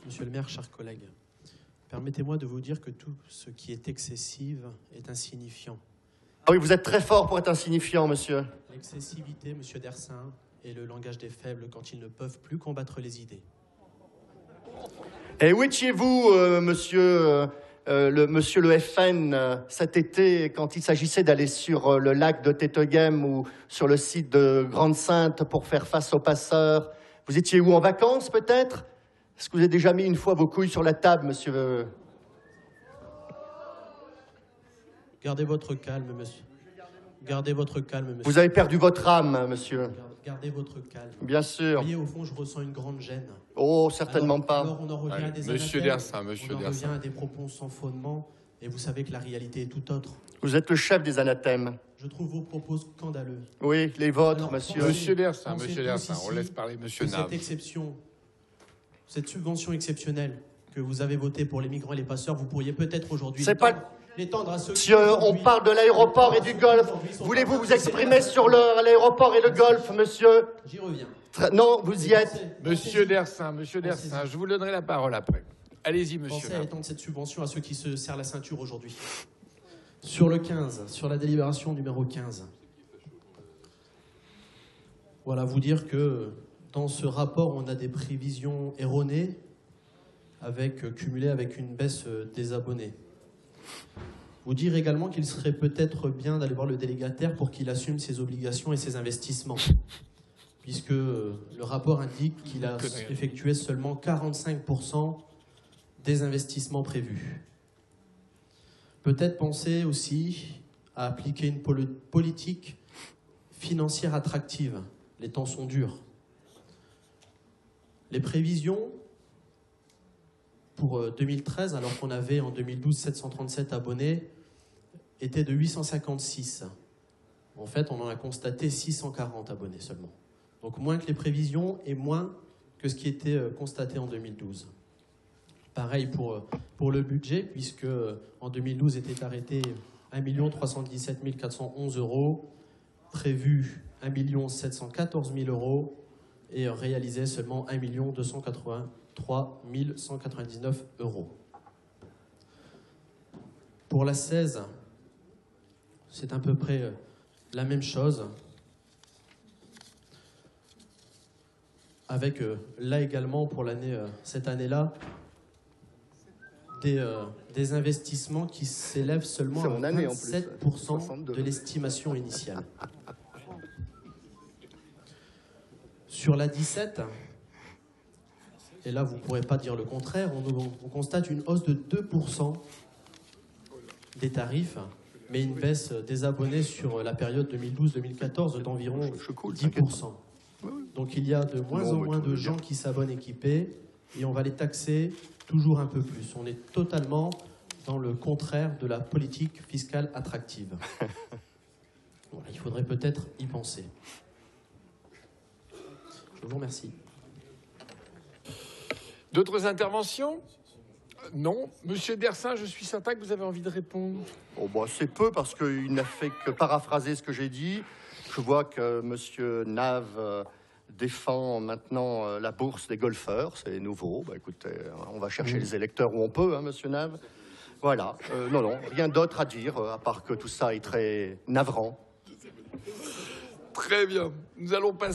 Monsieur le maire, chers collègues, permettez-moi de vous dire que tout ce qui est excessif est insignifiant. Ah oui, vous êtes très fort pour être insignifiant, monsieur. L'excessivité, monsieur Dersin, est le langage des faibles quand ils ne peuvent plus combattre les idées. Et où étiez-vous, monsieur le FN, cet été, quand il s'agissait d'aller sur le lac de Téteghem ou sur le site de Grande-Sainte pour faire face aux passeurs? Vous étiez où, en vacances, peut-être? Est-ce que vous avez déjà mis une fois vos couilles sur la table, monsieur? Gardez votre calme, monsieur. Gardez votre calme, monsieur. Vous avez perdu votre âme, monsieur. Gardez votre calme. Bien sûr. Vous voyez, au fond, je ressens une grande gêne. Oh, certainement pas. Alors on en revient à des Monsieur Dersin, monsieur on en Dersin. revient à des propos sans fondement, et vous savez que la réalité est tout autre. Vous êtes le chef des anathèmes. Je trouve vos propos scandaleux. Oui, les vôtres, Alors, monsieur. Monsieur Dersin, pensez monsieur tous Dersin, ici on laisse parler monsieur que Nave. cette exception, cette subvention exceptionnelle que vous avez votée pour les migrants et les passeurs, vous pourriez peut-être aujourd'hui C'est pas... l'étendre à ceux qui... Monsieur, on parle de l'aéroport et du golfe. Voulez-vous vous exprimer sur l'aéroport et le golfe, monsieur? J'y reviens. Non, vous y êtes. Monsieur Dersin, je vous donnerai la parole après. Allez-y, monsieur Pensez à Nave. étendre cette subvention à ceux qui se serrent la ceinture aujourd'hui. Sur le 15, sur la délibération numéro 15. Voilà, vous dire que dans ce rapport, on a des prévisions erronées cumulées avec une baisse des abonnés. Vous dire également qu'il serait peut-être bien d'aller voir le délégataire pour qu'il assume ses obligations et ses investissements, puisque le rapport indique qu'il a effectué seulement 45% des investissements prévus. Peut-être penser aussi à appliquer une politique financière attractive. Les temps sont durs. Les prévisions pour 2013, alors qu'on avait en 2012 737 abonnés, étaient de 856. En fait, on en a constaté 640 abonnés seulement. Donc moins que les prévisions et moins que ce qui était constaté en 2012. Pareil pour le budget, puisque en 2012 était arrêté 1 317 411 €, prévu 1 714 000 € et réalisé seulement 1 283 199 €. Pour la 16, c'est à peu près la même chose, avec là également pour cette année-là, des investissements qui s'élèvent seulement à 27% de l'estimation initiale. Sur la 17, et là vous ne pourrez pas dire le contraire, on constate une hausse de 2% des tarifs, mais une baisse des abonnés sur la période 2012-2014 d'environ 10%. Donc il y a de moins en moins de gens qui s'abonnent équipés, et on va les taxer toujours un peu plus. On est totalement dans le contraire de la politique fiscale attractive. Voilà, il faudrait peut-être y penser. Je vous remercie. D'autres interventions? Non. Monsieur Dersin, je suis certain que vous avez envie de répondre. Oh, bah, c'est peu parce qu'il n'a fait que paraphraser ce que j'ai dit. Je vois que monsieur Nave défend maintenant la bourse des golfeurs. C'est nouveau. Bah, écoutez, on va chercher les électeurs où on peut, hein, monsieur Nave. Voilà. Non, rien d'autre à dire, à part que tout ça est très navrant. Très bien. Nous allons passer...